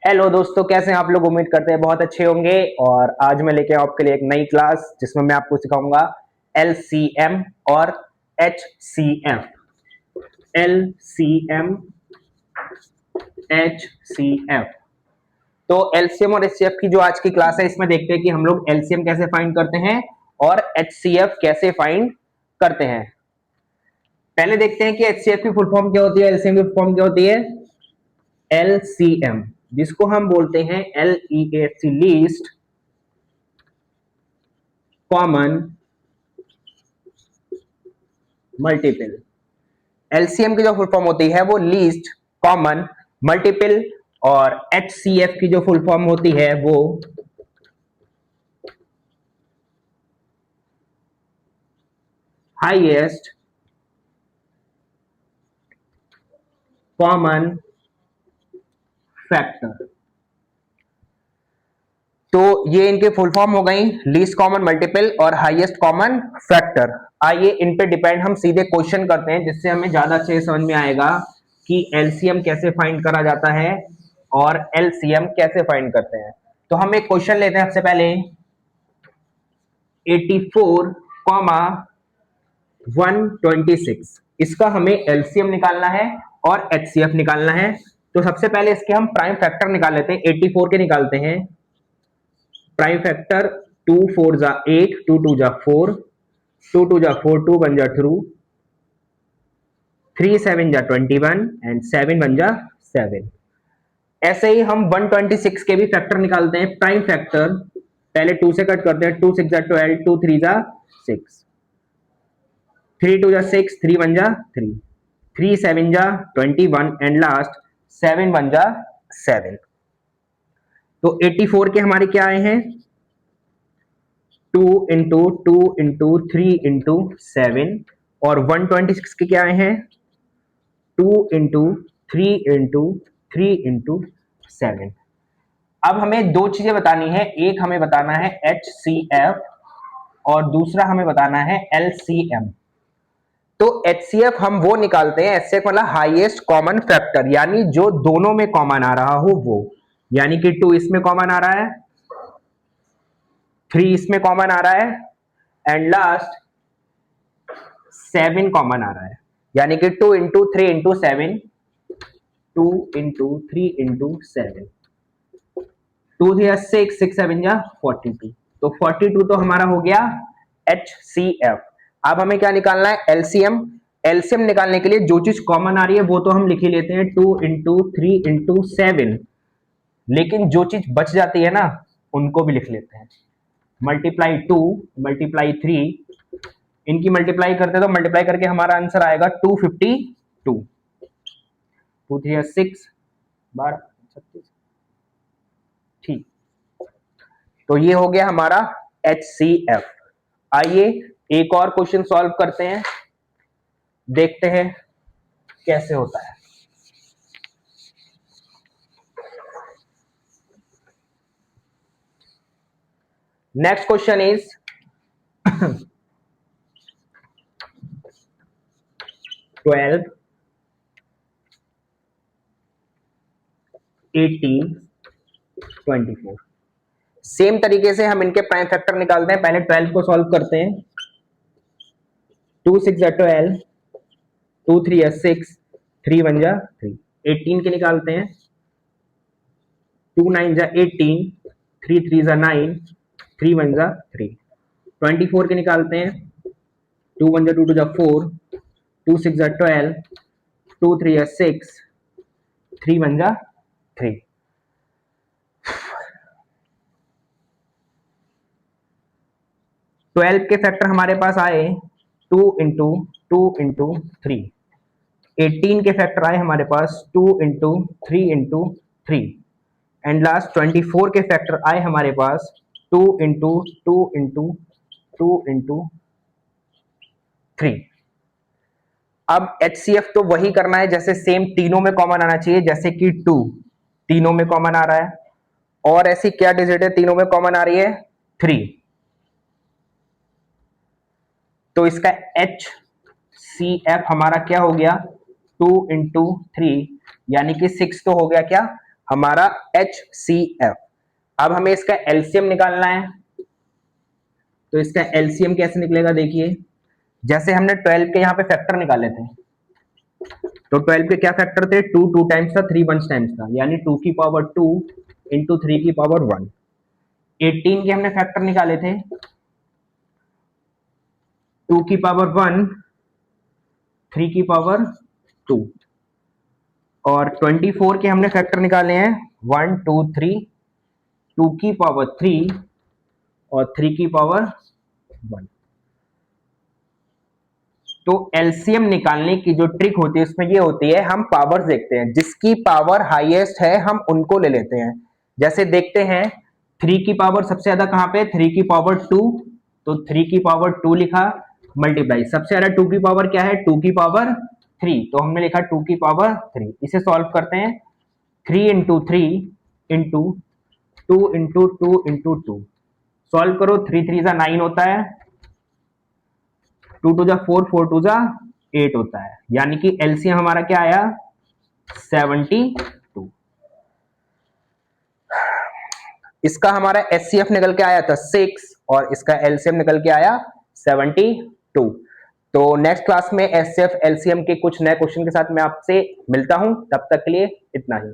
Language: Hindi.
हेलो दोस्तों, कैसे हैं आप लोग। उम्मीद करते हैं बहुत अच्छे होंगे। और आज मैं लेके आया आपके लिए एक नई क्लास जिसमें मैं आपको सिखाऊंगा एलसीएम और एचसीएफ। LCM, HCF. तो एलसीएम और एचसीएफ की जो आज की क्लास है इसमें देखते हैं कि हम लोग एलसीएम कैसे फाइंड करते हैं और एचसीएफ कैसे फाइंड करते हैं। पहले देखते हैं कि एचसीएफ की फुल फॉर्म क्या होती है, एलसीएम की फुल फॉर्म क्या होती है। एलसीएम, जिसको हम बोलते हैं LEAST, least common multiple. LCM की जो फुल फॉर्म होती है वो लीस्ट कॉमन मल्टीपल, और एचसीएफ की जो फुल फॉर्म होती है वो हाईएस्ट कॉमन फैक्टर। तो ये इनके फुल फॉर्म हो गई, लीस्ट कॉमन मल्टीपल और हाईएस्ट कॉमन फैक्टर। आइए इन पे डिपेंड हम सीधे क्वेश्चन करते हैं जिससे हमें ज्यादा अच्छे समझ में आएगा कि एलसीएम कैसे फाइंड करा जाता है और एलसीएम कैसे फाइंड करते हैं। तो हम एक क्वेश्चन लेते हैं सबसे पहले। 84 कॉमा 126, इसका हमें एलसीएम निकालना है और एचसीएफ निकालना है। तो सबसे पहले इसके हम प्राइम फैक्टर निकाल लेते हैं। 84 के निकालते हैं प्राइम फैक्टर। 2 4 जा 8, 2 2 जा 4, 2 2 जा 4, 2 1 जा 2, 3 7 जा 21 एंड 7 1 जा 7। ऐसे ही हम 126 के भी फैक्टर निकालते हैं, प्राइम फैक्टर। पहले 2 से कट करते हैं। 2 6 जा 12, 2 3 जा 6, 3 2 जा 6, 3 1 जा 3, 3 7 जा 21 एंड लास्ट 7 1 जा 7। तो 84 के हमारे क्या आए हैं, 2 इंटू 2 इंटू 3 इंटू 7, और 126 के क्या आए हैं, 2 इंटू 3 इंटू 3 इंटू 7। अब हमें दो चीजें बतानी है, एक हमें बताना है एचसीएफ और दूसरा हमें बताना है एलसीएम। तो एचसीएफ हम वो निकालते हैं, एचसीएफ मतलब हाईएस्ट कॉमन फैक्टर, यानी जो दोनों में कॉमन आ रहा हो वो। यानी कि 2 इसमें कॉमन आ रहा है, 3 इसमें कॉमन आ रहा है एंड लास्ट 7 कॉमन आ रहा है। यानी कि 2 इंटू 3 इंटू 7, 2 इंटू 3 इंटू 7, 2 6 6 7 जा 42। तो 42 तो हमारा हो गया HCF। अब हमें क्या निकालना है, एलसीएम। एलसीएम निकालने के लिए जो चीज कॉमन आ रही है वो तो हम लिख ही लेते हैं, 2 इंटू 3 इंटू 7, लेकिन जो चीज बच जाती है ना उनको भी लिख लेते हैं। मल्टीप्लाई 2 मल्टीप्लाई 3, इनकी मल्टीप्लाई करते तो मल्टीप्लाई करके हमारा आंसर आएगा 252। 2 3 6 12 36, ठीक। तो ये हो गया हमारा HCF। आइए एक और क्वेश्चन सॉल्व करते हैं, देखते हैं कैसे होता है। Next question is 12 18 24। सेम तरीके से हम इनके प्राइम फैक्टर निकालते हैं। पहले 12 को सॉल्व करते हैं। 2 6 जा 12, 2 3 या 6, 3 1 जा 3। 18 के निकालते हैं। 2 9 जा 18, 3 3 जा 9, 3 1 जा 3। 24 के निकालते हैं। 2 1 जा 2 2 जा 4, 2 6 जा 12, 2 3 या 6, 3 1 जा 3। 12 के फैक्टर हमारे पास आए 2 इंटू 2 इंटू 3। 18 के फैक्टर आए हमारे पास 2 इंटू 3 इंटू 3 एंड लास्ट 24 के फैक्टर आए हमारे पास 2 इंटू 2 इंटू 2 इंटू 3। अब HCF तो वही करना है, जैसे सेम तीनों में कॉमन आना चाहिए, जैसे कि 2 तीनों में कॉमन आ रहा है, और ऐसी क्या डिजिट है तीनों में कॉमन आ रही है, 3। तो इसका HCF हमारा क्या हो गया, 2 इंटू 3, यानी कि 6 तो हो गया क्या, हमारा HCF। अब हमें इसका एलसीएम निकालना है, तो इसका एलसीएम कैसे निकलेगा देखिए, जैसे हमने 12 के यहाँ पे फैक्टर निकाले थे, तो 12 के क्या फैक्टर थे, 2 2 टाइम्स था, 3 1 टाइम्स था, यानी 2 की पावर 2 इंटू 3 की पावर 1। 18 के हमने फैक्टर निकाले थे, 2 की पावर 1, 3 की पावर 2, और 24 के हमने फैक्टर निकाले हैं 1 2 3, 2 की पावर 3 और 3 की पावर 1। तो एलसीएम निकालने की जो ट्रिक होती है उसमें ये होती है, हम पावर्स देखते हैं, जिसकी पावर हाईएस्ट है हम उनको ले लेते हैं। जैसे देखते हैं 3 की पावर सबसे ज्यादा कहां पे, 3 की पावर 2, तो 3 की पावर 2 लिखा, मल्टीप्लाई सबसे ज्यादा 2 की पावर क्या है, 2 की पावर 3, तो हमने लिखा 2 की पावर 3। इसे सॉल्व करते हैं, 3 into 3 into 2 into 2 into 2, solve करो, 3 3 जा 9 होता है, 2 2 जा 4 4 2 जा 8 होता है, यानी कि एलसीएम हमारा क्या आया, 72। इसका हमारा एचसीएफ निकल के आया था 6 और इसका एलसीएम निकल के आया 72। तो नेक्स्ट क्लास में एचसीएफ एलसीएम के कुछ नए क्वेश्चन के साथ मैं आपसे मिलता हूं, तब तक के लिए इतना ही।